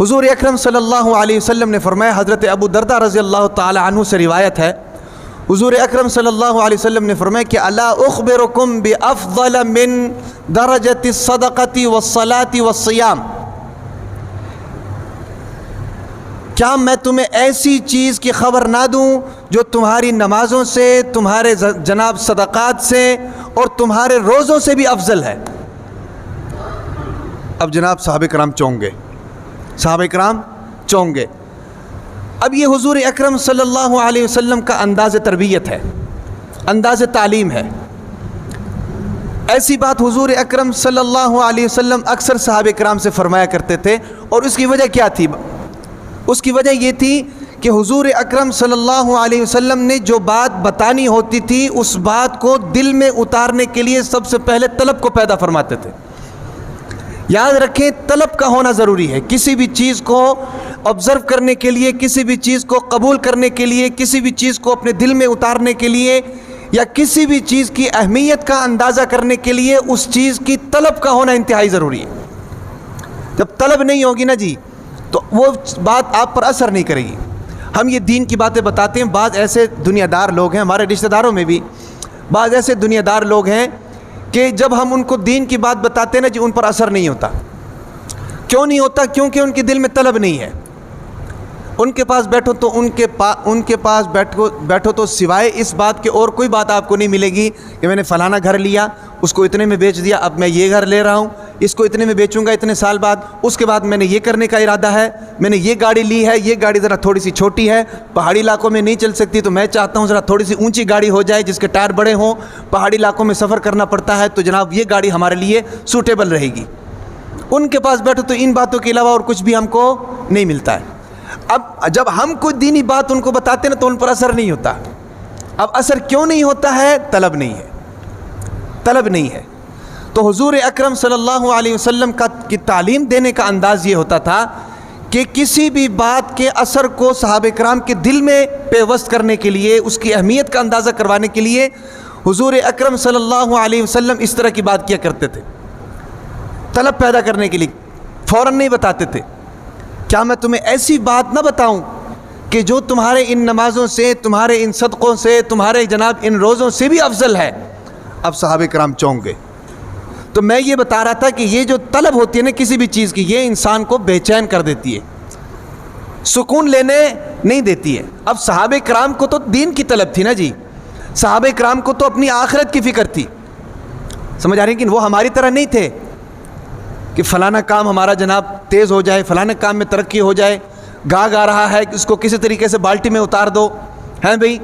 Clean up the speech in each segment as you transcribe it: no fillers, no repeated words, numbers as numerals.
حضور اکرم صلی اللہ علیہ وسلم نے فرمایا، حضرت ابو درداء رضی اللہ تعالی عنہ سے روایت ہے، حضور اکرم صلی اللہ علیہ وسلم نے فرمایا کہ الا اخبرکم بافضل من درجۃ الصدقۃ والصلاۃ والصیام، کیا میں تمہیں ایسی چیز کی خبر نہ دوں جو تمہاری نمازوں سے، تمہارے جناب صدقات سے اور تمہارے روزوں سے بھی افضل ہے؟ اب جناب صحابہ کرام چونک گئے، صحابہ کرام چونک گئے۔ اب یہ حضور اکرم صلی اللہ علیہ وسلم کا انداز تربیت ہے، انداز تعلیم ہے۔ ایسی بات حضور اکرم صلی اللہ علیہ وسلم اکثر صحابہ کرام سے فرمایا کرتے تھے، اور اس کی وجہ کیا تھی؟ اس کی وجہ یہ تھی کہ حضور اکرم صلی اللہ علیہ وسلم نے جو بات بتانی ہوتی تھی اس بات کو دل میں اتارنے کے لیے سب سے پہلے طلب کو پیدا فرماتے تھے۔ یاد رکھیں، طلب کا ہونا ضروری ہے۔ کسی بھی چیز کو آبزرو کرنے کے لیے، کسی بھی چیز کو قبول کرنے کے لیے، کسی بھی چیز کو اپنے دل میں اتارنے کے لیے، یا کسی بھی چیز کی اہمیت کا اندازہ کرنے کے لیے اس چیز کی طلب کا ہونا انتہائی ضروری ہے۔ جب طلب نہیں ہوگی نا جی تو وہ بات آپ پر اثر نہیں کرے گی۔ ہم یہ دین کی باتیں بتاتے ہیں، بعض ایسے دنیا دار لوگ ہیں، ہمارے رشتہ داروں میں بھی بعض ایسے دنیا دار لوگ ہیں کہ جب ہم ان کو دین کی بات بتاتے ہیں نا جی ان پر اثر نہیں ہوتا۔ کیوں نہیں ہوتا؟ کیونکہ ان کے دل میں طلب نہیں ہے۔ ان کے پاس بیٹھو تو ان کے پاس بیٹھو تو سوائے اس بات کے اور کوئی بات آپ کو نہیں ملے گی کہ میں نے فلانا گھر لیا، اس کو اتنے میں بیچ دیا، اب میں یہ گھر لے رہا ہوں، اس کو اتنے میں بیچوں گا اتنے سال بعد، اس کے بعد میں نے یہ کرنے کا ارادہ ہے، میں نے یہ گاڑی لی ہے، یہ گاڑی ذرا تھوڑی سی چھوٹی ہے، پہاڑی علاقوں میں نہیں چل سکتی تو میں چاہتا ہوں ذرا تھوڑی سی اونچی گاڑی ہو جائے جس کے ٹائر بڑے ہوں، پہاڑی علاقوں میں سفر کرنا پڑتا ہے تو جناب یہ گاڑی ہمارے لیے سوٹیبل رہے گی۔ ان کے پاس بیٹھو تو ان باتوں کے علاوہ اور کچھ بھی ہم کو نہیں ملتا ہے۔ اب جب ہم کوئی دینی بات ان کو بتاتے ہیں نا تو ان پر اثر نہیں ہوتا۔ اب اثر کیوں نہیں ہوتا ہے؟ طلب نہیں ہے، طلب نہیں ہے۔ تو حضور اکرم صلی اللہ علیہ وسلم کی تعلیم دینے کا انداز یہ ہوتا تھا کہ کسی بھی بات کے اثر کو صحابہ کرام کے دل میں پیوست کرنے کے لیے، اس کی اہمیت کا اندازہ کروانے کے لیے حضور اکرم صلی اللہ علیہ وسلم اس طرح کی بات کیا کرتے تھے، طلب پیدا کرنے کے لیے۔ فوراً نہیں بتاتے تھے۔ کیا میں تمہیں ایسی بات نہ بتاؤں کہ جو تمہارے ان نمازوں سے، تمہارے ان صدقوں سے، تمہارے جناب ان روزوں سے بھی افضل ہے؟ اب صحابہ کرام چونک گئے۔ تو میں یہ بتا رہا تھا کہ یہ جو طلب ہوتی ہے نا کسی بھی چیز کی، یہ انسان کو بے چین کر دیتی ہے، سکون لینے نہیں دیتی ہے۔ اب صحابہ کرام کو تو دین کی طلب تھی نا جی، صحابہ کرام کو تو اپنی آخرت کی فکر تھی، سمجھ آ رہی ہے کہ وہ ہماری طرح نہیں تھے کہ فلانا کام ہمارا جناب تیز ہو جائے، فلانے کام میں ترقی ہو جائے، گاگ آ رہا ہے اس کو کسی طریقے سے بالٹی میں اتار دو، ہیں بھئی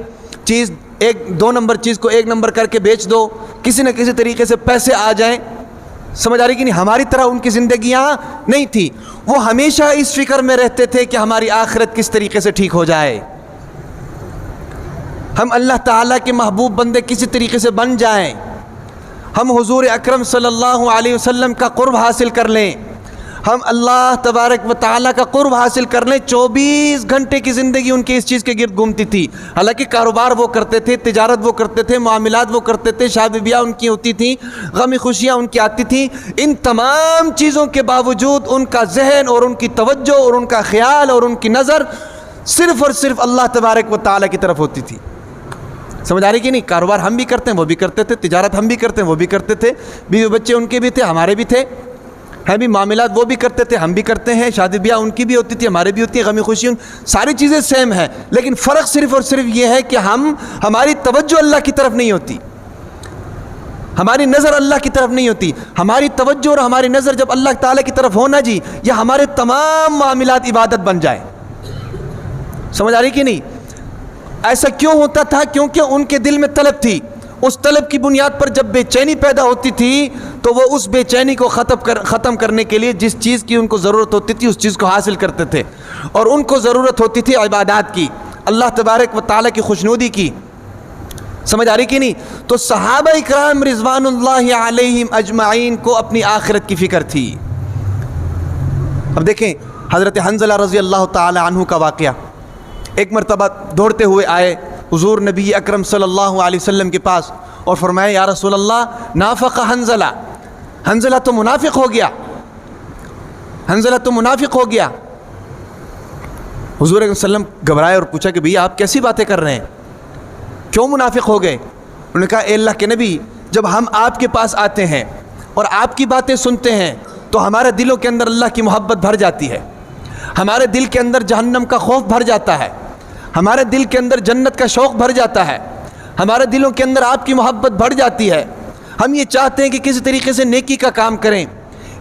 چیز ایک دو نمبر چیز کو ایک نمبر کر کے بیچ دو، کسی نہ کسی طریقے سے پیسے آ جائیں، سمجھ آ رہی کہ نہیں؟ ہماری طرح ان کی زندگیاں نہیں تھی۔ وہ ہمیشہ اس فکر میں رہتے تھے کہ ہماری آخرت کس طریقے سے ٹھیک ہو جائے، ہم اللہ تعالیٰ کے محبوب بندے کسی طریقے سے بن جائیں، ہم حضور اکرم صلی اللہ علیہ وسلم کا قرب حاصل کر لیں، ہم اللہ تبارک و تعالیٰ کا قرب حاصل کر لیں۔ 24 گھنٹے کی زندگی ان کی اس چیز کے گرد گھومتی تھی۔ حالانکہ کاروبار وہ کرتے تھے، تجارت وہ کرتے تھے، معاملات وہ کرتے تھے، شادی بیاہ ان کی ہوتی تھیں، غمی خوشیاں ان کی آتی تھیں، ان تمام چیزوں کے باوجود ان کا ذہن اور ان کی توجہ اور ان کا خیال اور ان کی نظر صرف اور صرف اللہ تبارک و تعالیٰ کی طرف ہوتی تھی۔ سمجھ آ رہی کہ نہیں؟ کاروبار ہم بھی کرتے ہیں، وہ بھی کرتے تھے، تجارت ہم بھی کرتے ہیں، وہ بھی کرتے تھے، بیوی بچے ان کے بھی تھے، ہمارے بھی تھے، ہیں بھی معاملات وہ بھی کرتے تھے، ہم بھی کرتے ہیں، شادی بیاہ ان کی بھی ہوتی تھی، ہمارے بھی ہوتی ہے، غمی خوشی ساری چیزیں سیم ہیں، لیکن فرق صرف اور صرف یہ ہے کہ ہماری توجہ اللہ کی طرف نہیں ہوتی، ہماری نظر اللہ کی طرف نہیں ہوتی۔ ہماری توجہ اور ہماری نظر جب اللہ تعالیٰ کی طرف ہونا جی، یا ہمارے تمام معاملات عبادت بن جائیں۔ سمجھ آ رہی کہ نہیں؟ ایسا کیوں ہوتا تھا؟ کیونکہ ان کے دل میں طلب تھی۔ اس طلب کی بنیاد پر جب بے چینی پیدا ہوتی تھی تو وہ اس بے چینی کو ختم کرنے کے لیے جس چیز کی ان کو ضرورت ہوتی تھی اس چیز کو حاصل کرتے تھے، اور ان کو ضرورت ہوتی تھی عبادات کی، اللہ تبارک و تعالیٰ کی خوشنودی کی۔ سمجھ آ رہی کہ نہیں؟ تو صحابہ اکرام رضوان اللہ علیہم اجمعین کو اپنی آخرت کی فکر تھی۔ اب دیکھیں حضرت حنظلہ رضی اللہ تعالی عنہ کا واقعہ، ایک مرتبہ دوڑتے ہوئے آئے حضور نبی اکرم صلی اللہ علیہ وسلم کے پاس اور فرمایا یا رسول اللہ نافق حنظلہ، حنظلہ تو منافق ہو گیا، حنظلہ تو منافق ہو گیا۔ حضور صلی اللہ علیہ وسلم گھبرائے اور پوچھا کہ بھئی آپ کیسی باتیں کر رہے ہیں، کیوں منافق ہو گئے؟ انہوں نے کہا اے اللہ کے نبی، جب ہم آپ کے پاس آتے ہیں اور آپ کی باتیں سنتے ہیں تو ہمارے دلوں کے اندر اللہ کی محبت بھر جاتی ہے، ہمارے دل کے اندر جہنم کا خوف بھر جاتا ہے، ہمارے دل کے اندر جنت کا شوق بھر جاتا ہے، ہمارے دلوں کے اندر آپ کی محبت بڑھ جاتی ہے۔ ہم یہ چاہتے ہیں کہ کسی طریقے سے نیکی کا کام کریں،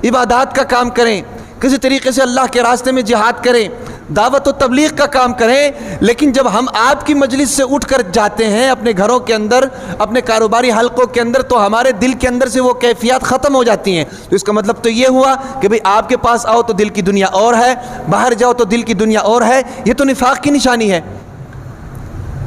عبادات کا کام کریں، کسی طریقے سے اللہ کے راستے میں جہاد کریں، دعوت و تبلیغ کا کام کریں، لیکن جب ہم آپ کی مجلس سے اٹھ کر جاتے ہیں اپنے گھروں کے اندر، اپنے کاروباری حلقوں کے اندر، تو ہمارے دل کے اندر سے وہ کیفیات ختم ہو جاتی ہیں۔ تو اس کا مطلب تو یہ ہوا کہ بھئی آپ کے پاس آؤ تو دل کی دنیا اور ہے، باہر جاؤ تو دل کی دنیا اور ہے۔ یہ تو نفاق کی نشانی ہے،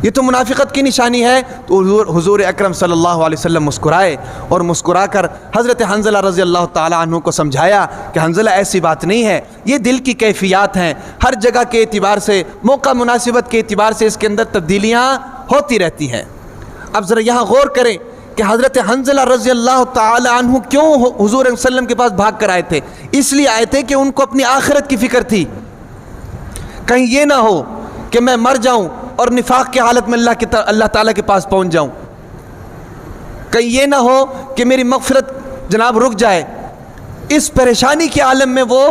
یہ تو منافقت کی نشانی ہے۔ تو حضور اکرم صلی اللہ علیہ وسلم مسکرائے اور مسکرا کر حضرت حنظلہ رضی اللہ تعالیٰ عنہ کو سمجھایا کہ حنظلہ ایسی بات نہیں ہے، یہ دل کی کیفیات ہیں، ہر جگہ کے اعتبار سے، موقع مناسبت کے اعتبار سے اس کے اندر تبدیلیاں ہوتی رہتی ہیں۔ اب ذرا یہاں غور کریں کہ حضرت حنظلہ رضی اللہ تعالیٰ عنہ کیوں حضور صلی اللہ علیہ وسلم کے پاس بھاگ کر آئے تھے؟ اس لیے آئے تھے کہ ان کو اپنی آخرت کی فکر تھی، کہیں یہ نہ ہو کہ میں مر جاؤں اور نفاق کی حالت میں اللہ تعالیٰ کے پاس پہنچ جاؤں، کہیں یہ نہ ہو کہ میری مغفرت جناب رک جائے۔ اس پریشانی کے عالم میں وہ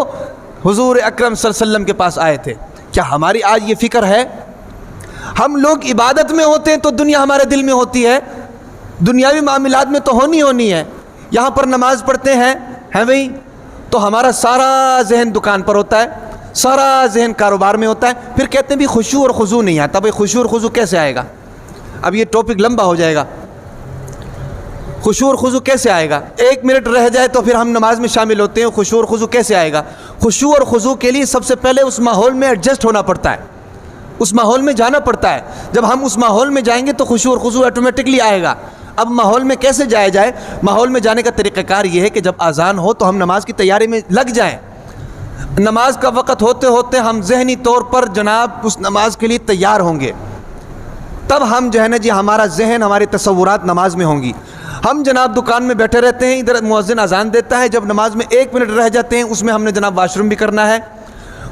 حضور اکرم صلی اللہ علیہ وسلم کے پاس آئے تھے۔ کیا ہماری آج یہ فکر ہے؟ ہم لوگ عبادت میں ہوتے ہیں تو دنیا ہمارے دل میں ہوتی ہے، دنیاوی معاملات میں تو ہونی ہے۔ یہاں پر نماز پڑھتے ہیں بھئی، تو ہمارا سارا ذہن دکان پر ہوتا ہے، سارا ذہن کاروبار میں ہوتا ہے۔ پھر کہتے ہیں بھی خشوع اور خضوع نہیں آتا۔ بھئی خشوع اور خضوع کیسے آئے گا؟ اب یہ ٹاپک لمبا ہو جائے گا۔ خشوع اور خضوع کیسے آئے گا؟ 1 منٹ رہ جائے تو پھر ہم نماز میں شامل ہوتے ہیں، خشوع اور خضوع کیسے آئے گا؟ خشوع اور خضوع کے لیے سب سے پہلے اس ماحول میں ایڈجسٹ ہونا پڑتا ہے، اس ماحول میں جانا پڑتا ہے۔ جب ہم اس ماحول میں جائیں گے تو خشوع اور خضوع آٹومیٹکلی آئے گا۔ اب ماحول میں کیسے جایا جائے؟ ماحول میں جانے کا طریقہ کار یہ ہے کہ جب اذان ہو تو ہم نماز کی تیاری میں لگ جائیں۔ نماز کا وقت ہوتے ہوتے ہم ذہنی طور پر جناب اس نماز کے لیے تیار ہوں گے، تب ہم جو ہے نا جی ہمارا ذہن، ہماری تصورات نماز میں ہوں گی۔ ہم جناب دکان میں بیٹھے رہتے ہیں، ادھر مؤذن اذان دیتا ہے، جب نماز میں 1 منٹ رہ جاتے ہیں، اس میں ہم نے جناب واش روم بھی کرنا ہے،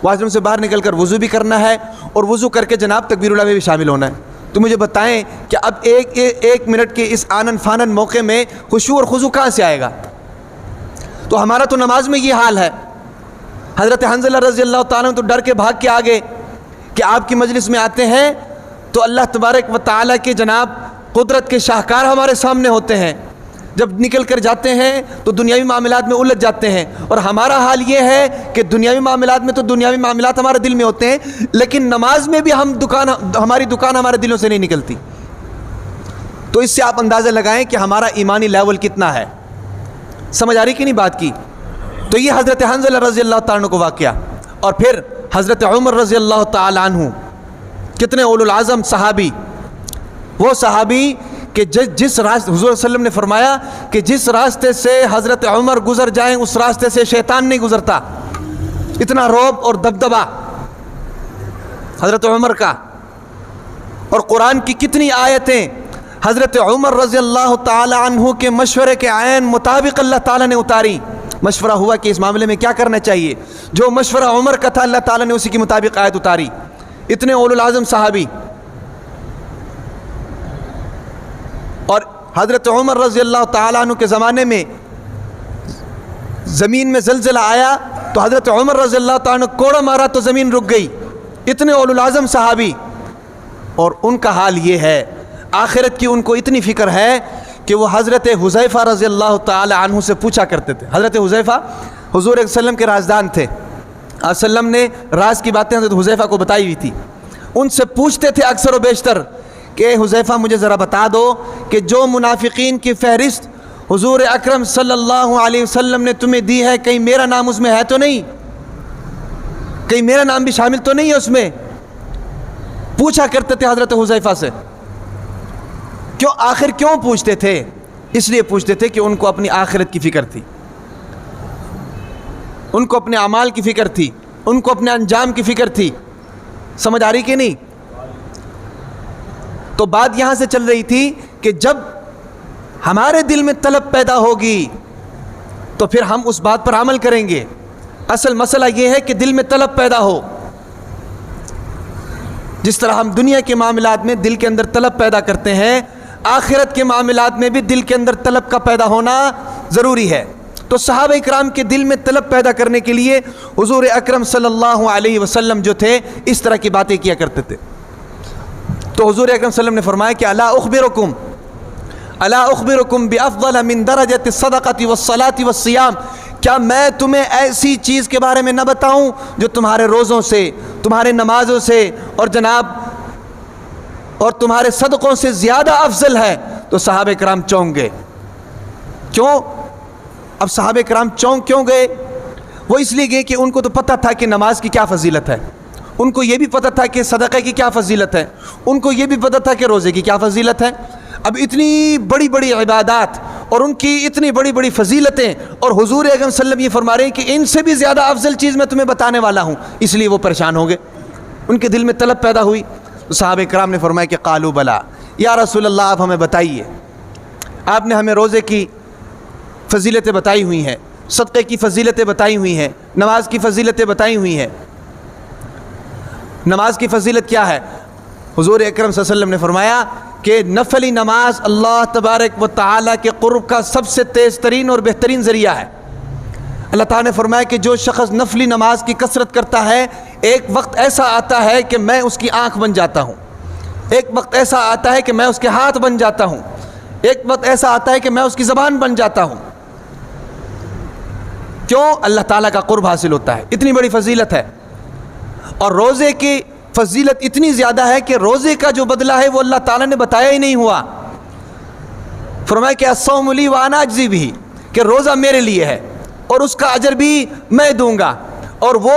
واش روم سے باہر نکل کر وضو بھی کرنا ہے، اور وضو کر کے جناب تکبیر اللہ میں بھی شامل ہونا ہے۔ تو مجھے بتائیں کہ اب ایک منٹ کے اس آنن فانن موقع میں خشوع اور خضوع کہاں سے آئے گا؟ تو ہمارا تو نماز میں یہ حال ہے۔ حضرت حنظلہ رضی اللہ تعالیٰ تو ڈر کے بھاگ کے آگے کہ آپ کی مجلس میں آتے ہیں تو اللہ تبارک و تعالیٰ کے جناب قدرت کے شاہکار ہمارے سامنے ہوتے ہیں، جب نکل کر جاتے ہیں تو دنیاوی معاملات میں الجھ جاتے ہیں۔ اور ہمارا حال یہ ہے کہ دنیاوی معاملات میں تو دنیاوی معاملات ہمارے دل میں ہوتے ہیں، لیکن نماز میں بھی ہماری دکان ہمارے دلوں سے نہیں نکلتی۔ تو اس سے آپ اندازہ لگائیں کہ ہمارا ایمانی لیول کتنا ہے۔ سمجھ آ رہی کہ نہیں بات کی؟ تو یہ حضرت حنظلہ رضی اللہ تعالیٰ عنہ کو واقعہ، اور پھر حضرت عمر رضی اللہ تعالیٰ عنہ، کتنے اولو العزم صحابی، وہ صحابی کہ جس راستے حضور صلی اللہ علیہ وسلم نے فرمایا کہ جس راستے سے حضرت عمر گزر جائیں اس راستے سے شیطان نہیں گزرتا۔ اتنا رعب اور دبدبا حضرت عمر کا، اور قرآن کی کتنی آیتیں حضرت عمر رضی اللہ تعالی عنہ کے مشورے کے عین مطابق اللہ تعالیٰ نے اتاری۔ مشورہ ہوا کہ اس معاملے میں کیا کرنا چاہیے، جو مشورہ عمر کا تھا اللہ تعالیٰ نے اسی کے مطابق آیت اتاری۔ اتنے اولو العزم صحابی، اور حضرت عمر رضی اللہ تعالیٰ عنہ کے زمانے میں زمین میں زلزلہ آیا تو حضرت عمر رضی اللہ تعالیٰ عنہ کوڑا مارا تو زمین رک گئی۔ اتنے اولو العزم صحابی، اور ان کا حال یہ ہے، آخرت کی ان کو اتنی فکر ہے کہ وہ حضرت حذیفہ رضی اللہ تعالی عنہ سے پوچھا کرتے تھے۔ حضرت حذیفہ حضور صلی اللہ علیہ وسلم کے رازدان تھے، آپ وسلم نے راز کی باتیں حضرت حذیفہ کو بتائی ہوئی تھی۔ ان سے پوچھتے تھے اکثر و بیشتر کہ حذیفہ مجھے ذرا بتا دو کہ جو منافقین کی فہرست حضور اکرم صلی اللہ علیہ وسلم نے تمہیں دی ہے، کہیں میرا نام اس میں ہے تو نہیں، کہیں میرا نام بھی شامل تو نہیں ہے اس میں؟ پوچھا کرتے تھے حضرت حذیفہ سے۔ آخر کیوں پوچھتے تھے؟ اس لیے پوچھتے تھے کہ ان کو اپنی آخرت کی فکر تھی، ان کو اپنے اعمال کی فکر تھی، ان کو اپنے انجام کی فکر تھی۔ سمجھ آ رہی کہ نہیں؟ تو بات یہاں سے چل رہی تھی کہ جب ہمارے دل میں طلب پیدا ہوگی تو پھر ہم اس بات پر عمل کریں گے۔ اصل مسئلہ یہ ہے کہ دل میں طلب پیدا ہو، جس طرح ہم دنیا کے معاملات میں دل کے اندر طلب پیدا کرتے ہیں، آخرت کے معاملات میں بھی دل کے اندر طلب کا پیدا ہونا ضروری ہے۔ تو صحابہ اکرام کے دل میں طلب پیدا کرنے کے لیے حضور اکرم صلی اللہ علیہ وسلم جو تھے اس طرح کی باتیں کیا کرتے تھے۔ تو حضور اکرم صلی اللہ علیہ وسلم نے فرمایا کہ الا اخبرکم بافضل من درجۃ الصدقۃ والصلاۃ والصیام، کیا میں تمہیں ایسی چیز کے بارے میں نہ بتاؤں جو تمہارے روزوں سے، تمہارے نمازوں سے اور اور تمہارے صدقوں سے زیادہ افضل ہے؟ تو صحابہ کرام چونک گئے۔ کیوں؟ اب صحابہ کرام چونک کیوں گئے؟ وہ اس لیے گئے کہ ان کو تو پتہ تھا کہ نماز کی کیا فضیلت ہے، ان کو یہ بھی پتہ تھا کہ صدقے کی کیا فضیلت ہے، ان کو یہ بھی پتہ تھا کہ روزے کی کیا فضیلت ہے۔ اب اتنی بڑی بڑی عبادات اور ان کی اتنی بڑی بڑی فضیلتیں، اور حضور اکرم صلی اللہ علیہ وسلم یہ فرما رہے ہیں کہ ان سے بھی زیادہ افضل چیز میں تمہیں بتانے والا ہوں، اس لیے وہ پریشان ہو گئے، ان کے دل میں طلب پیدا ہوئی۔ تو صحابہ کرام نے فرمایا کہ قالوا بلا، یا رسول اللہ آپ ہمیں بتائیے، آپ نے ہمیں روزے کی فضیلتیں بتائی ہوئی ہیں، صدقے کی فضیلتیں بتائی ہوئی ہیں، نماز کی فضیلتیں بتائی ہوئی ہیں۔ نماز کی فضیلت کیا ہے؟ حضور اکرم صلی اللہ علیہ وسلم نے فرمایا کہ نفلی نماز اللہ تبارک و تعالیٰ کے قرب کا سب سے تیز ترین اور بہترین ذریعہ ہے۔ اللہ تعالیٰ نے فرمایا کہ جو شخص نفلی نماز کی کثرت کرتا ہے، ایک وقت ایسا آتا ہے کہ میں اس کی آنکھ بن جاتا ہوں، ایک وقت ایسا آتا ہے کہ میں اس کے ہاتھ بن جاتا ہوں، ایک وقت ایسا آتا ہے کہ میں اس کی زبان بن جاتا ہوں۔ کیوں؟ اللہ تعالیٰ کا قرب حاصل ہوتا ہے، اتنی بڑی فضیلت ہے۔ اور روزے کی فضیلت اتنی زیادہ ہے کہ روزے کا جو بدلہ ہے وہ اللہ تعالیٰ نے بتایا ہی نہیں ہوا۔ فرمایا کہ الصوم لی وانا اجزی بھی، کہ روزہ میرے لیے ہے اور اس کا اجر بھی میں دوں گا۔ اور وہ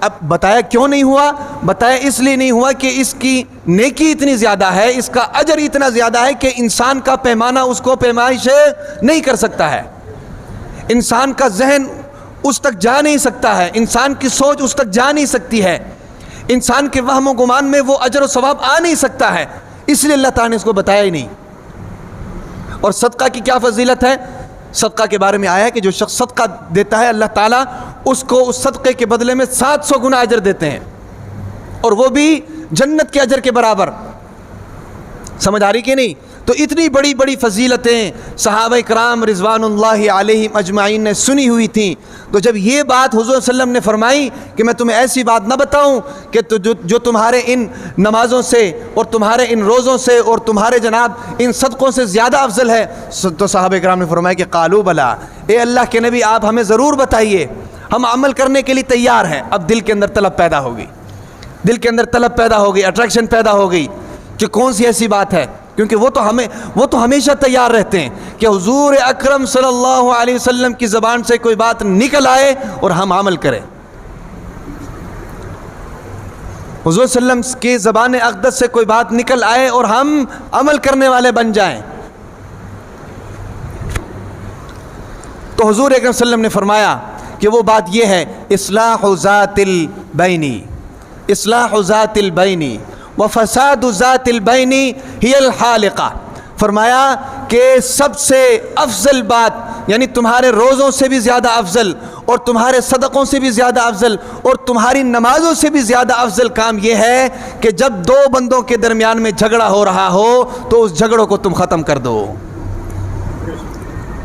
اب بتایا کیوں نہیں ہوا؟ بتایا اس لیے نہیں ہوا کہ اس کی نیکی اتنی زیادہ ہے، اس کا اجر اتنا زیادہ ہے کہ انسان کا پیمانہ اس کو پیمائش نہیں کر سکتا ہے، انسان کا ذہن اس تک جا نہیں سکتا ہے، انسان کی سوچ اس تک جا نہیں سکتی ہے، انسان کے وہم و گمان میں وہ اجر و ثواب آ نہیں سکتا ہے، اس لیے اللہ تعالیٰ نے اس کو بتایا ہی نہیں۔ اور صدقہ کی کیا فضیلت ہے؟ صدقہ کے بارے میں آیا ہے کہ جو شخص صدقہ دیتا ہے اللہ تعالیٰ اس کو اس صدقے کے بدلے میں 700 گنا اجر دیتے ہیں، اور وہ بھی جنت کے اجر کے برابر۔ سمجھ آ رہی کہ نہیں؟ تو اتنی بڑی بڑی فضیلتیں صحابہ کرام رضوان اللہ علیہم اجمعین نے سنی ہوئی تھیں، تو جب یہ بات حضور صلی اللہ علیہ وسلم نے فرمائی کہ میں تمہیں ایسی بات نہ بتاؤں کہ جو تمہارے ان نمازوں سے اور تمہارے ان روزوں سے اور تمہارے جناب ان صدقوں سے زیادہ افضل ہے، تو صحابہ کرام نے فرمایا کہ قالوا بلا، اے اللہ کے نبی آپ ہمیں ضرور بتائیے، ہم عمل کرنے کے لیے تیار ہیں۔ اب دل کے اندر طلب پیدا ہوگی، دل کے اندر طلب پیدا ہو گئی، اٹریکشن پیدا ہو گئی کہ کون سی ایسی بات ہے، کیونکہ وہ تو ہمیشہ تیار رہتے ہیں کہ حضور اکرم صلی اللہ علیہ وسلم کی زبان سے کوئی بات نکل آئے اور ہم عمل کریں، حضور صلی اللہ علیہ وسلم کی زبان اقدس سے کوئی بات نکل آئے اور ہم عمل کرنے والے بن جائیں۔ تو حضور اکرم صلی اللہ علیہ وسلم نے فرمایا کہ وہ بات یہ ہے، اصلاح ذات البینی، اصلاح ذات البینی وفساد ذات البینی ہی الحالقہ۔ فرمایا کہ سب سے افضل بات، یعنی تمہارے روزوں سے بھی زیادہ افضل اور تمہارے صدقوں سے بھی زیادہ افضل اور تمہاری نمازوں سے بھی زیادہ افضل کام یہ ہے کہ جب دو بندوں کے درمیان میں جھگڑا ہو رہا ہو تو اس جھگڑوں کو تم ختم کر دو،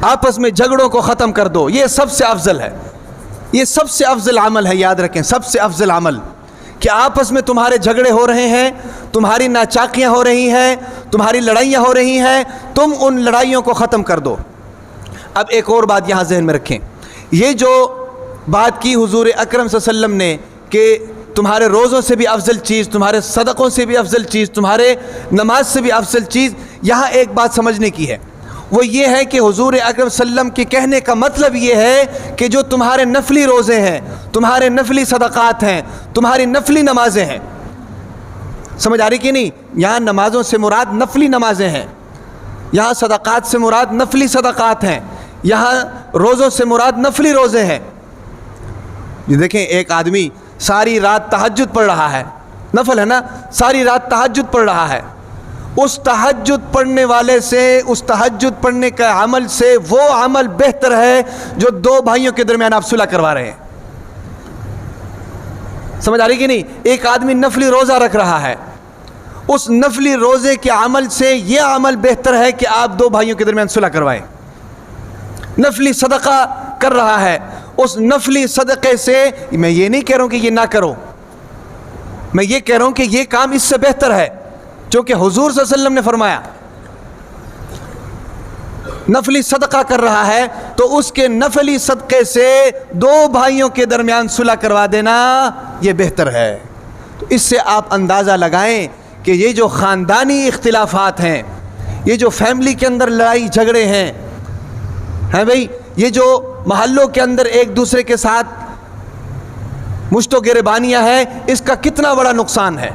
آپس میں جھگڑوں کو ختم کر دو۔ یہ سب سے افضل ہے، یہ سب سے افضل عمل ہے، یاد رکھیں، سب سے افضل عمل کہ آپس میں تمہارے جھگڑے ہو رہے ہیں، تمہاری ناچاکیاں ہو رہی ہیں، تمہاری لڑائیاں ہو رہی ہیں، تم ان لڑائیوں کو ختم کر دو۔ اب ایک اور بات یہاں ذہن میں رکھیں، یہ جو بات کی حضور اکرم صلی اللہ علیہ وسلم نے کہ تمہارے روزوں سے بھی افضل چیز، تمہارے صدقوں سے بھی افضل چیز، تمہارے نماز سے بھی افضل چیز، یہاں ایک بات سمجھنے کی ہے، وہ یہ ہے کہ حضور اکرم صلی اللہ علیہ وسلم کے کہنے کا مطلب یہ ہے کہ جو تمہارے نفلی روزے ہیں، تمہارے نفلی صدقات ہیں، تمہاری نفلی نمازیں ہیں، سمجھ آ رہی کہ نہیں؟ یہاں نمازوں سے مراد نفلی نمازیں ہیں، یہاں صدقات سے مراد نفلی صدقات ہیں، یہاں روزوں سے مراد نفلی روزے ہیں۔ یہ دیکھیں، ایک آدمی ساری رات تہجد پڑھ رہا ہے، نفل ہے نا، ساری رات تہجد پڑھ رہا ہے، اس تہجد پڑھنے والے سے، اس تہجد پڑھنے کا عمل سے وہ عمل بہتر ہے جو دو بھائیوں کے درمیان آپ صلح کروا رہے ہیں۔ سمجھ آ رہی کہ نہیں؟ ایک آدمی نفلی روزہ رکھ رہا ہے، اس نفلی روزے کے عمل سے یہ عمل بہتر ہے کہ آپ دو بھائیوں کے درمیان صلح کروائیں. نفلی صدقہ کر رہا ہے, اس نفلی صدقے سے, میں یہ نہیں کہہ رہا ہوں کہ یہ نہ کرو, میں یہ کہہ رہا ہوں کہ یہ کام اس سے بہتر ہے, چونکہ حضور صلی اللہ علیہ وسلم نے فرمایا نفلی صدقہ کر رہا ہے تو اس کے نفلی صدقے سے دو بھائیوں کے درمیان صلح کروا دینا یہ بہتر ہے. تو اس سے آپ اندازہ لگائیں کہ یہ جو خاندانی اختلافات ہیں, یہ جو فیملی کے اندر لڑائی جھگڑے ہیں بھئی, یہ جو محلوں کے اندر ایک دوسرے کے ساتھ مشت و گریبانیاں ہیں, اس کا کتنا بڑا نقصان ہے.